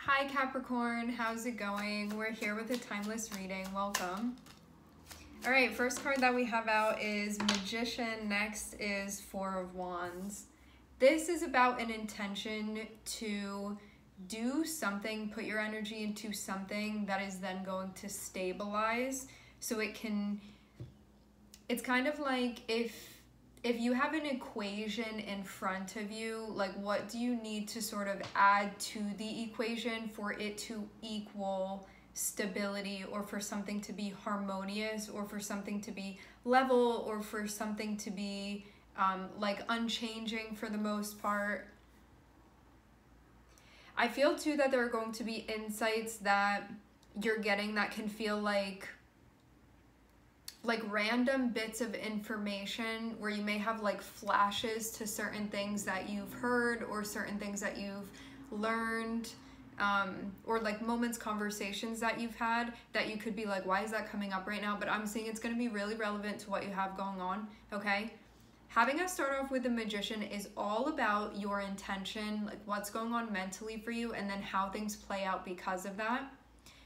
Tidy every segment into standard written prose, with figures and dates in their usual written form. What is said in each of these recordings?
Hi Capricorn, how's it going? We're here with a timeless reading. Welcome. All right, first card that we have out is Magician. Next is Four of Wands. This is about an intention to do something, put your energy into something that is then going to stabilize. So it's kind of like if you have an equation in front of you, like what do you need to sort of add to the equation for it to equal stability, or for something to be harmonious, or for something to be level, or for something to be like unchanging for the most part. I feel too that there are going to be insights that you're getting that can feel like random bits of information where you may have like flashes to certain things that you've heard or certain things that you've learned, or like moments, conversations that you've had that you could be like, why is that coming up right now? But I'm seeing it's going to be really relevant to what you have going on, okay? Having us start off with the Magician is all about your intention, like what's going on mentally for you, and then how things play out because of that.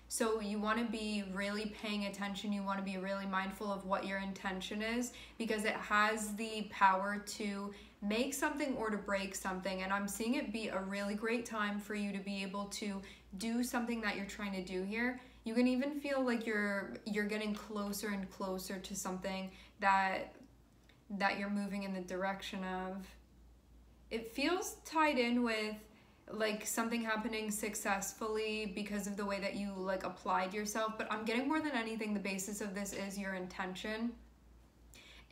So you want to be really paying attention. You want to be really mindful of what your intention is, because it has the power to make something or to break something. And I'm seeing it be a really great time for you to be able to do something that you're trying to do here. You can even feel like you're getting closer and closer to something that you're moving in the direction of. It feels tied in with like something happening successfully because of the way that you like applied yourself, but I'm getting more than anything the basis of this is your intention,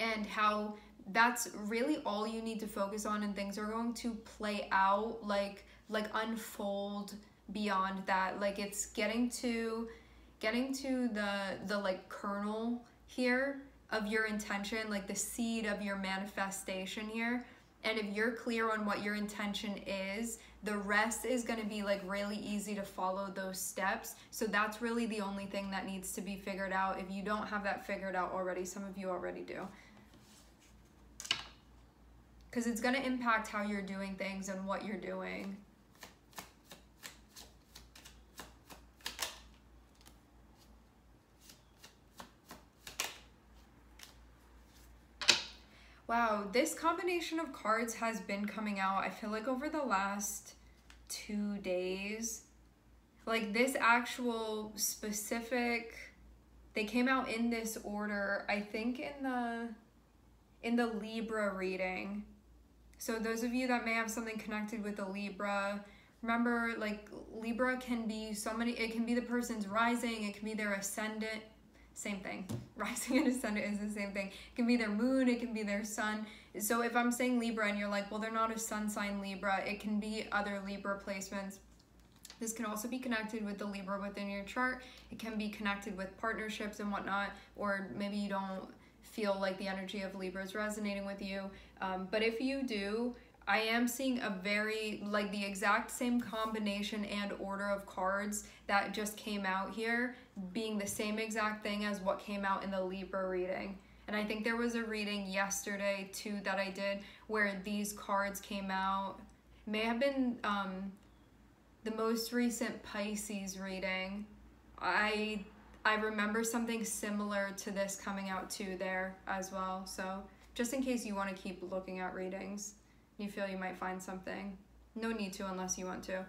and how that's really all you need to focus on, and things are going to play out like unfold beyond that. Like it's getting to the like kernel here of your intention, like the seed of your manifestation here. And if you're clear on what your intention is, the rest is going to be like really easy to follow those steps. So that's really the only thing that needs to be figured out. If you don't have that figured out already, some of you already do. Because it's going to impact how you're doing things and what you're doing. Wow, this combination of cards has been coming out, I feel like, over the last 2 days. Like this actual specific, they came out in this order, I think in the Libra reading. So those of you that may have something connected with the Libra, remember, like Libra can be so many, it can be the person's rising, it can be their ascendant. Same thing. Rising and ascendant is the same thing. It can be their moon, it can be their sun. So if I'm saying Libra and you're like, well, they're not a sun sign Libra, it can be other Libra placements. This can also be connected with the Libra within your chart. It can be connected with partnerships and whatnot, or maybe you don't feel like the energy of Libra is resonating with you. But if you do, I am seeing a very, like the exact same combination and order of cards that just came out here being the same exact thing as what came out in the Libra reading. And I think there was a reading yesterday too that I did where these cards came out. It may have been the most recent Pisces reading. I remember something similar to this coming out too there as well. So just in case you want to keep looking at readings, you feel you might find something. No need to unless you want to.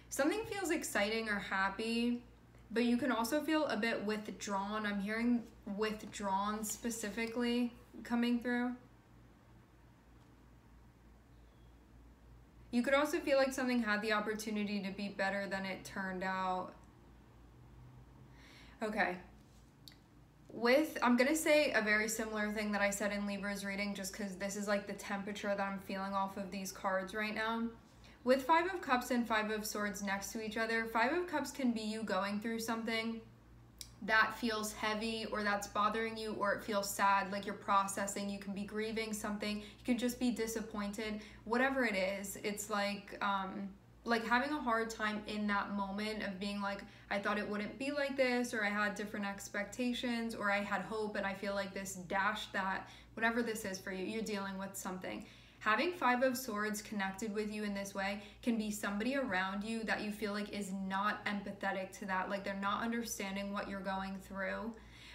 Something feels exciting or happy, but you can also feel a bit withdrawn. I'm hearing withdrawn specifically coming through. You could also feel like something had the opportunity to be better than it turned out. Okay. I'm going to say a very similar thing that I said in Libra's reading, just because this is like the temperature that I'm feeling off of these cards right now. With Five of Cups and Five of Swords next to each other, Five of Cups can be you going through something that feels heavy or that's bothering you, or it feels sad, like you're processing. You can be grieving something. You can just be disappointed. Whatever it is, it's like having a hard time in that moment of being like, I thought it wouldn't be like this, or I had different expectations, or I had hope and I feel like this dashed that. Whatever this is for you, you're dealing with something. Having Five of Swords connected with you in this way can be somebody around you that you feel like is not empathetic to that, like they're not understanding what you're going through.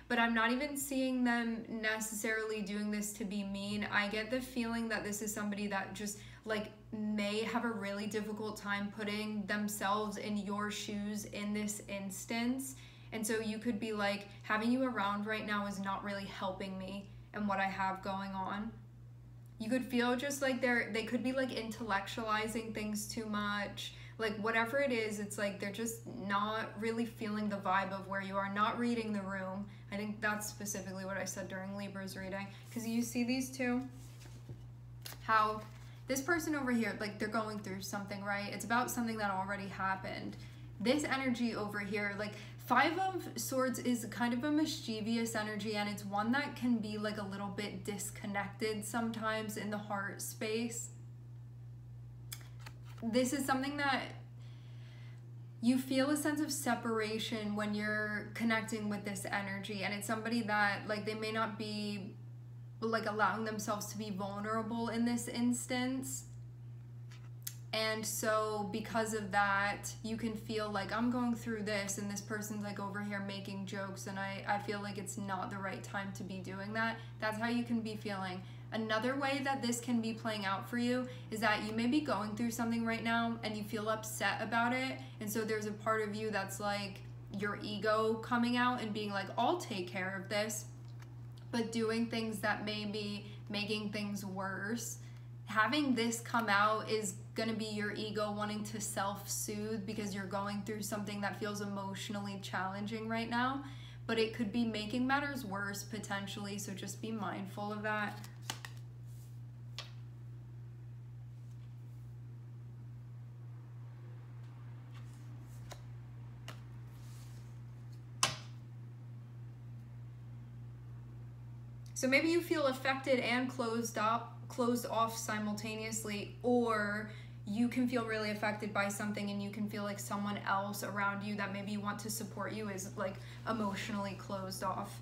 But I'm not even seeing them necessarily doing this to be mean. I get the feeling that this is somebody that just like may have a really difficult time putting themselves in your shoes in this instance. And so you could be like, having you around right now is not really helping me and what I have going on. You could feel just like they could be like intellectualizing things too much. Like whatever it is, it's like they're just not really feeling the vibe of where you are, not reading the room. I think that's specifically what I said during Libra's reading. Because you see these two? How this person over here, like they're going through something, right? It's about something that already happened. This energy over here, like Five of Swords is kind of a mischievous energy, and it's one that can be like a little bit disconnected sometimes in the heart space. This is something that you feel a sense of separation when you're connecting with this energy, and it's somebody that like they may not be like allowing themselves to be vulnerable in this instance. And so because of that, you can feel like I'm going through this and this person's like over here making jokes, and I feel like it's not the right time to be doing that. That's how you can be feeling. Another way that this can be playing out for you is that you may be going through something right now and you feel upset about it. And so there's a part of you that's like your ego coming out and being like, I'll take care of this, but doing things that may be making things worse. Having this come out is going to be your ego wanting to self-soothe because you're going through something that feels emotionally challenging right now, but it could be making matters worse potentially, so just be mindful of that. So maybe you feel affected and closed off simultaneously, or you can feel really affected by something and you can feel like someone else around you that maybe you want to support you is like emotionally closed off.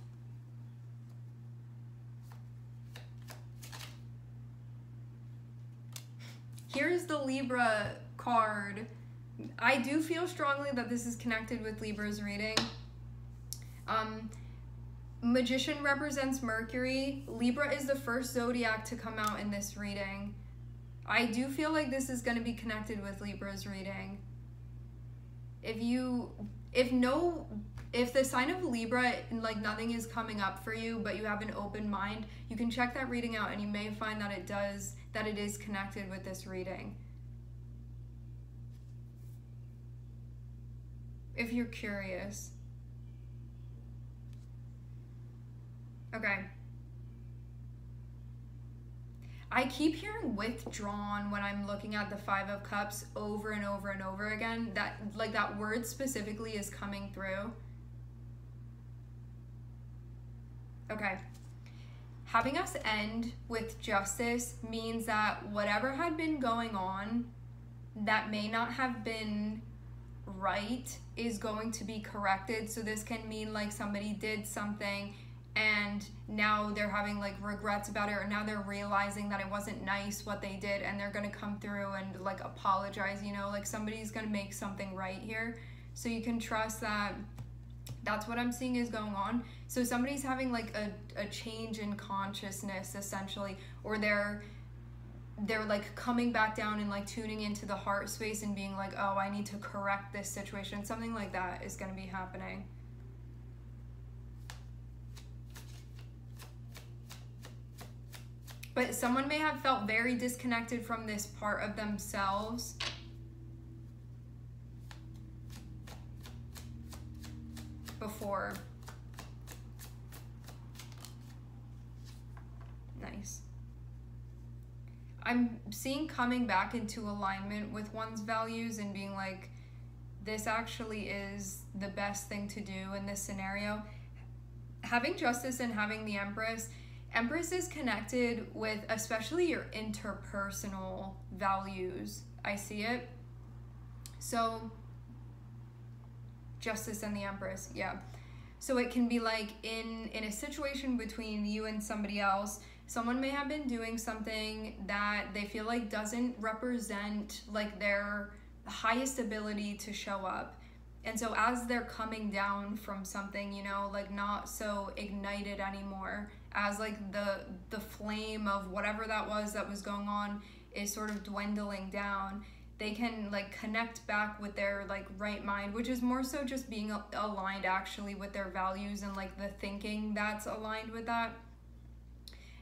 Here's the Libra card. I do feel strongly that this is connected with Libra's reading. Magician represents Mercury. Libra is the first zodiac to come out in this reading. I do feel like this is going to be connected with Libra's reading. If the sign of Libra, like nothing is coming up for you, but you have an open mind, you can check that reading out and you may find that it is connected with this reading. If you're curious. Okay. I keep hearing withdrawn when I'm looking at the Five of Cups over and over and over again. That word specifically is coming through. Okay. Having us end with Justice means that whatever had been going on that may not have been right is going to be corrected. So this can mean like somebody did something and now they're having like regrets about it, or now they're realizing that it wasn't nice what they did and they're gonna come through and like apologize, you know, like somebody's gonna make something right here. So you can trust that that's what I'm seeing is going on. So somebody's having like a change in consciousness essentially, or they're like coming back down and like tuning into the heart space and being like, oh, I need to correct this situation. Something like that is gonna be happening. But someone may have felt very disconnected from this part of themselves. Before. Nice. I'm seeing coming back into alignment with one's values and being like, this actually is the best thing to do in this scenario. Having Justice and having the Empress is connected with especially your interpersonal values. I see it. So Justice and the Empress, yeah. So it can be like in a situation between you and somebody else, Someone may have been doing something that they feel like doesn't represent like their highest ability to show up. And so as they're coming down from something, you know, like not so ignited anymore, as like the flame of whatever that was going on is sort of dwindling down, they can like connect back with their like right mind, which is more so just being aligned actually with their values and like the thinking that's aligned with that.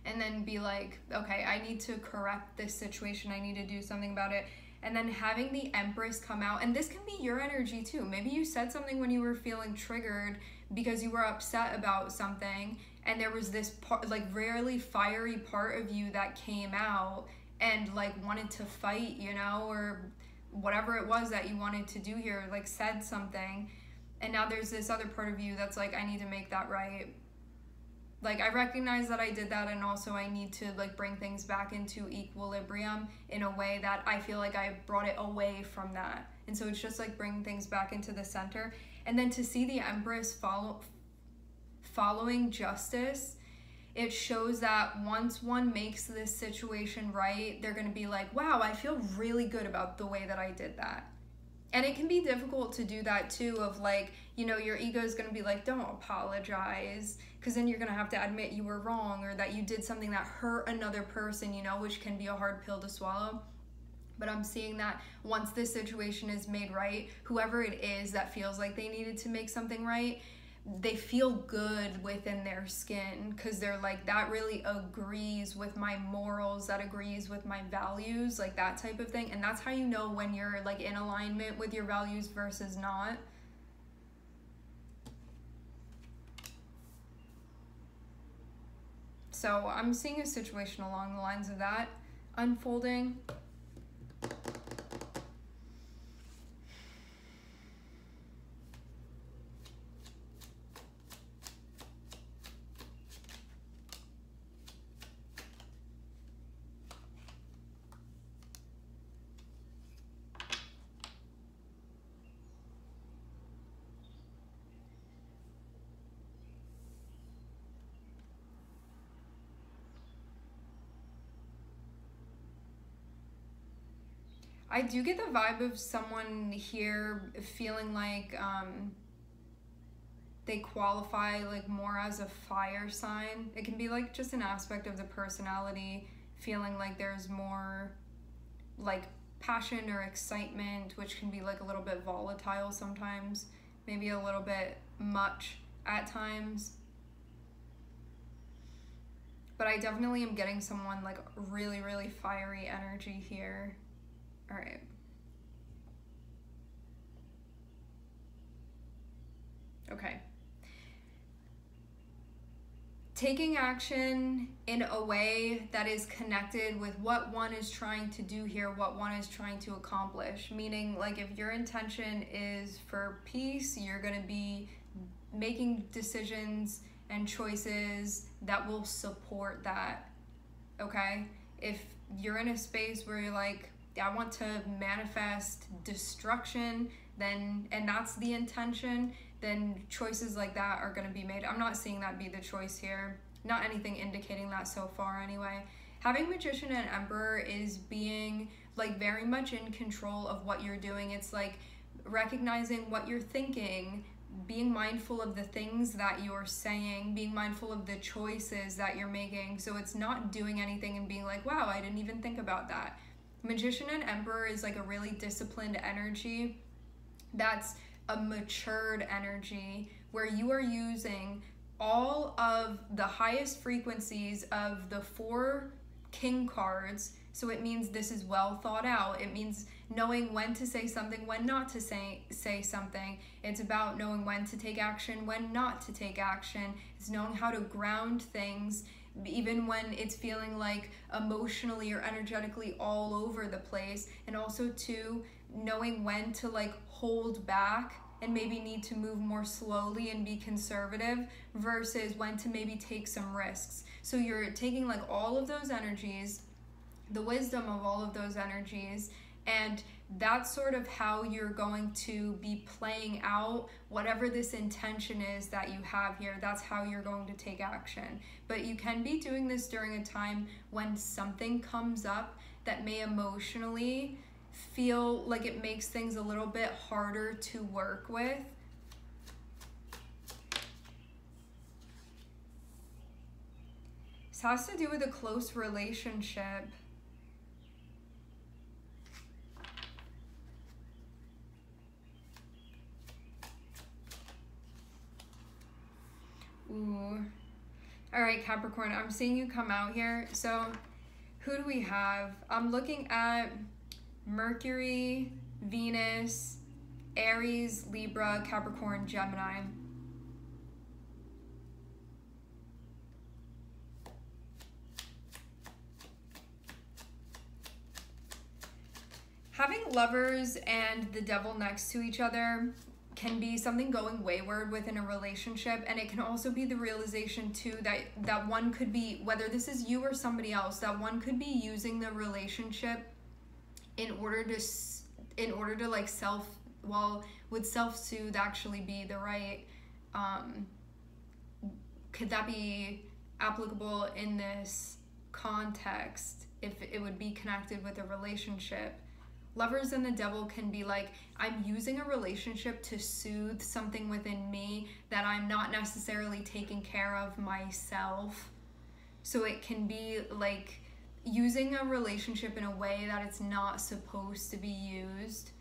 And then be like, okay, I need to correct this situation. I need to do something about it. And then having the Empress come out, and this can be your energy too. Maybe you said something when you were feeling triggered because you were upset about something, and there was this part, like really fiery part of you that came out and like wanted to fight, you know, or whatever it was that you wanted to do here, like said something. And now there's this other part of you that's like, I need to make that right. Like, I recognize that I did that, and also I need to like bring things back into equilibrium in a way that I feel like I brought it away from that. And so it's just like bringing things back into the center. And then to see the Empress following justice, it shows that once one makes this situation right, they're going to be like, wow, I feel really good about the way that I did that. And it can be difficult to do that too, of like, you know, your ego is going to be like, don't apologize, because then you're going to have to admit you were wrong or that you did something that hurt another person, you know, which can be a hard pill to swallow. But I'm seeing that once this situation is made right, whoever it is that feels like they needed to make something right, they feel good within their skin, because they're like, that really agrees with my morals, that agrees with my values, like that type of thing. And that's how you know when you're like in alignment with your values versus not. So I'm seeing a situation along the lines of that unfolding. I do get the vibe of someone here feeling like they qualify like more as a fire sign. It can be like just an aspect of the personality, feeling like there's more like passion or excitement, which can be like a little bit volatile sometimes, maybe a little bit much at times. But I definitely am getting someone like really, really fiery energy here. All right. Okay. Taking action in a way that is connected with what one is trying to do here, what one is trying to accomplish. Meaning, like, if your intention is for peace, you're going to be making decisions and choices that will support that. Okay? If you're in a space where you're like, I want to manifest destruction, then, and that's the intention, then choices like that are going to be made. I'm not seeing that be the choice here. Not anything indicating that so far anyway. Having Magician and Emperor is being like very much in control of what you're doing. It's like recognizing what you're thinking, being mindful of the things that you're saying, being mindful of the choices that you're making. So it's not doing anything and being like, wow, I didn't even think about that. Magician and Emperor is like a really disciplined energy. That's a matured energy where you are using all of the highest frequencies of the 4 king cards. So it means this is well thought out. It means knowing when to say something, when not to say something. It's about knowing when to take action, when not to take action. It's knowing how to ground things, even when it's feeling like emotionally or energetically all over the place. And also too, knowing when to like hold back and maybe need to move more slowly and be conservative versus when to maybe take some risks. So you're taking like all of those energies, the wisdom of all of those energies, And that's sort of how you're going to be playing out whatever this intention is that you have here. That's how you're going to take action. But you can be doing this during a time when something comes up that may emotionally feel like it makes things a little bit harder to work with. This has to do with a close relationship. Ooh. All right, Capricorn, I'm seeing you come out here. So who do we have? I'm looking at Mercury, Venus, Aries, Libra, Capricorn, Gemini. Having Lovers and the Devil next to each other can be something going wayward within a relationship, and it can also be the realization too that one could be, whether this is you or somebody else, that one could be using the relationship in order to like would self-soothe actually be the right, could that be applicable in this context if it would be connected with a relationship? Lovers and the Devil can be like, I'm using a relationship to soothe something within me that I'm not necessarily taking care of myself. So it can be like using a relationship in a way that it's not supposed to be used.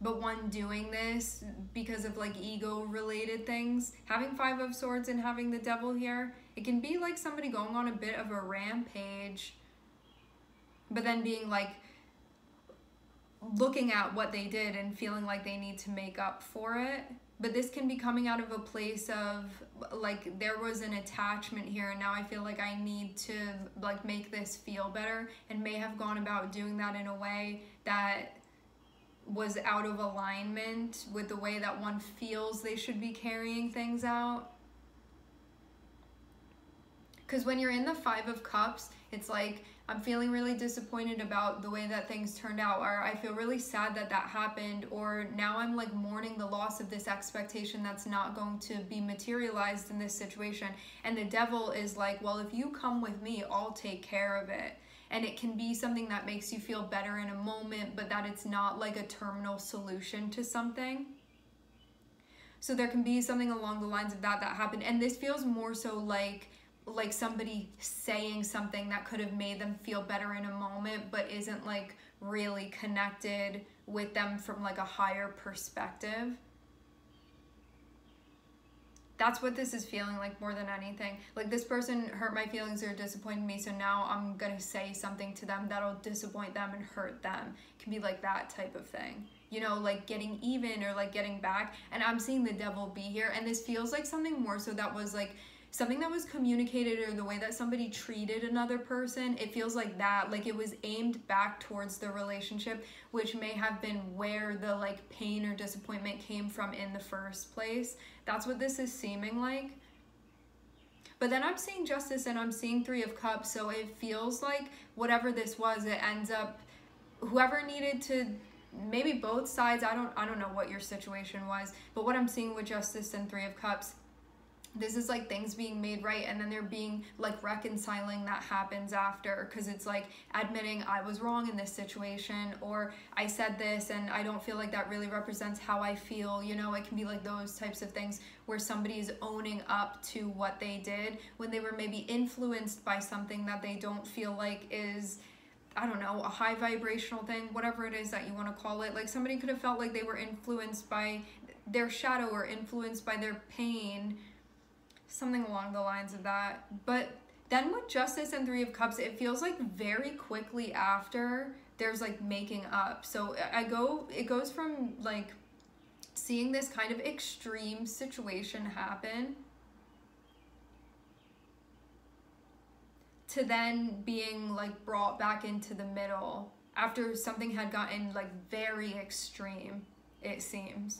But one doing this because of like ego related things. Having Five of Swords and having the Devil here, it can be like somebody going on a bit of a rampage, but then being like, looking at what they did and feeling like they need to make up for it. But this can be coming out of a place of like, there was an attachment here and now I feel like I need to like make this feel better, and may have gone about doing that in a way that was out of alignment with the way that one feels they should be carrying things out. Because when you're in the Five of Cups, it's like, I'm feeling really disappointed about the way that things turned out, or I feel really sad that that happened, or now I'm like mourning the loss of this expectation that's not going to be materialized in this situation. And the Devil is like, well, if you come with me, I'll take care of it. And it can be something that makes you feel better in a moment, but that it's not like a terminal solution to something. So there can be something along the lines of that happened. And this feels more so like somebody saying something that could have made them feel better in a moment, but isn't like really connected with them from like a higher perspective. That's what this is feeling like more than anything. Like, this person hurt my feelings or disappointed me, so now I'm gonna say something to them that'll disappoint them and hurt them. It can be like that type of thing. You know, like getting even or like getting back. And I'm seeing the Devil be here, and this feels like something more so that was like something that was communicated, or the way that somebody treated another person. It feels like that, like it was aimed back towards the relationship, which may have been where the like pain or disappointment came from in the first place. That's what this is seeming like. But then I'm seeing Justice and I'm seeing Three of Cups, so it feels like whatever this was, it ends up, whoever needed to, maybe both sides, I don't know what your situation was, but what I'm seeing with Justice and Three of Cups, this is like things being made right, and then there being like reconciling that happens after, because it's like admitting I was wrong in this situation, or I said this and I don't feel like that really represents how I feel. You know, it can be like those types of things where somebody's owning up to what they did when they were maybe influenced by something that they don't feel like is, I don't know, a high vibrational thing, whatever it is that you want to call it. Like, somebody could have felt like they were influenced by their shadow or influenced by their pain, something along the lines of that. But then with Justice and Three of Cups, it feels like very quickly after there's like making up. So it goes from like seeing this kind of extreme situation happen to then being like brought back into the middle after something had gotten like very extreme, it seems.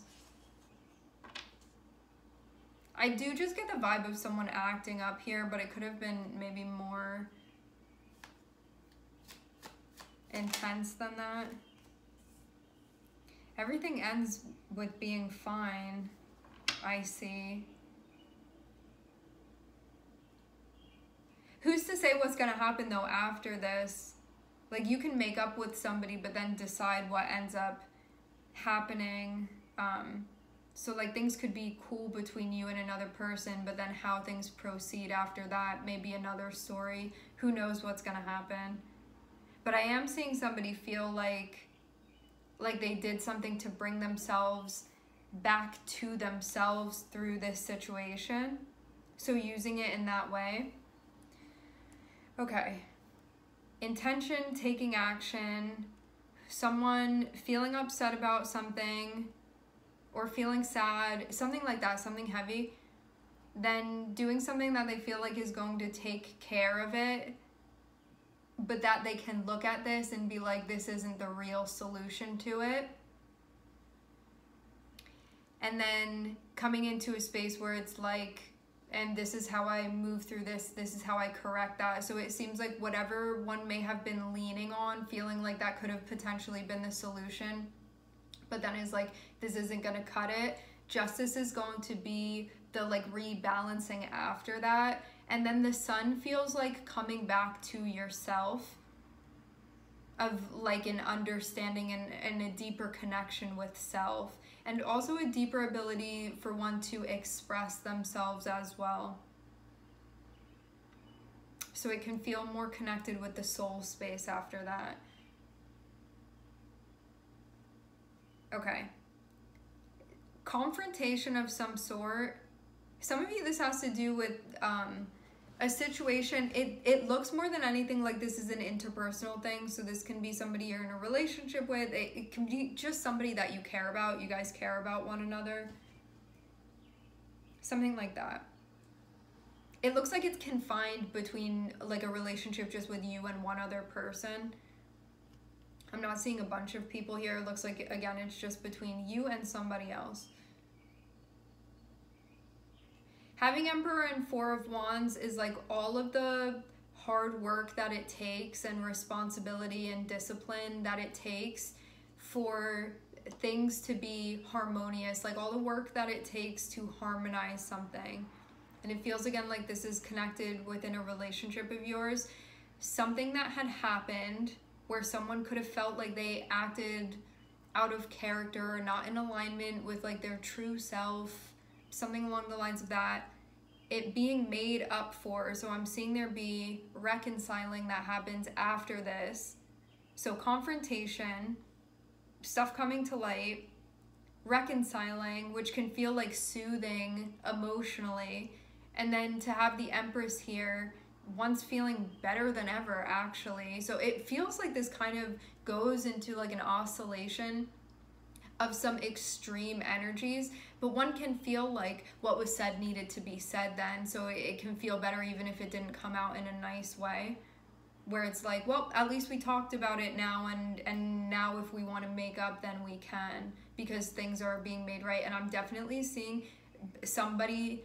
I do just get the vibe of someone acting up here, but it could have been maybe more intense than that. Everything ends with being fine, I see. Who's to say what's going to happen, though, after this? Like, you can make up with somebody, but then decide what ends up happening. So, like, things could be cool between you and another person, but then how things proceed after that may be another story. Who knows what's going to happen? But I am seeing somebody feel like they did something to bring themselves back to themselves through this situation. So using it in that way. Okay. Intention, taking action, someone feeling upset about something or feeling sad, something like that, something heavy, then doing something that they feel like is going to take care of it, but that they can look at this and be like, this isn't the real solution to it. And then coming into a space where it's like, and this is how I move through this, this is how I correct that. So it seems like whatever one may have been leaning on, feeling like that could have potentially been the solution, but then is like, this isn't gonna cut it. Justice is going to be the like rebalancing after that. And then the sun feels like coming back to yourself, of like an understanding and a deeper connection with self. And also a deeper ability for one to express themselves as well. So it can feel more connected with the soul space after that. Okay. Confrontation of some sort. Some of you, this has to do with a situation. It looks more than anything like this is an interpersonal thing. So this can be somebody you're in a relationship with. It can be just somebody that you care about. You guys care about one another. Something like that. It looks like it's confined between like a relationship just with you and one other person. I'm not seeing a bunch of people here. It looks like, again, it's just between you and somebody else. Having Emperor and Four of Wands is like all of the hard work that it takes and responsibility and discipline that it takes for things to be harmonious, like all the work that it takes to harmonize something. And it feels again like this is connected within a relationship of yours. Something that had happened where someone could have felt like they acted out of character or not in alignment with like their true self, something along the lines of that, it being made up for. So I'm seeing there be reconciling that happens after this. So confrontation, stuff coming to light, reconciling, which can feel like soothing emotionally, and then to have the Empress here, one's feeling better than ever, actually. So it feels like this kind of goes into like an oscillation of some extreme energies, but one can feel like what was said needed to be said then, so it can feel better even if it didn't come out in a nice way, where it's like, well, at least we talked about it now, and now if we want to make up, then we can, because things are being made right. And I'm definitely seeing somebody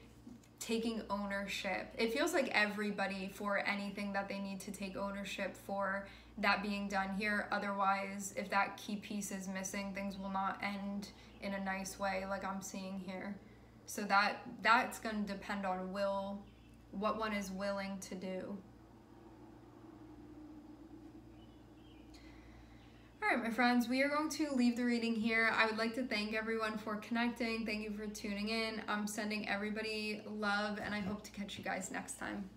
taking ownership. It feels like everybody for anything that they need to take ownership for, that being done here. Otherwise, if that key piece is missing, things will not end in a nice way like I'm seeing here. So that's going to depend on what one is willing to do. Alright, my friends, we are going to leave the reading here. I would like to thank everyone for connecting. Thank you for tuning in. I'm sending everybody love, and I hope to catch you guys next time.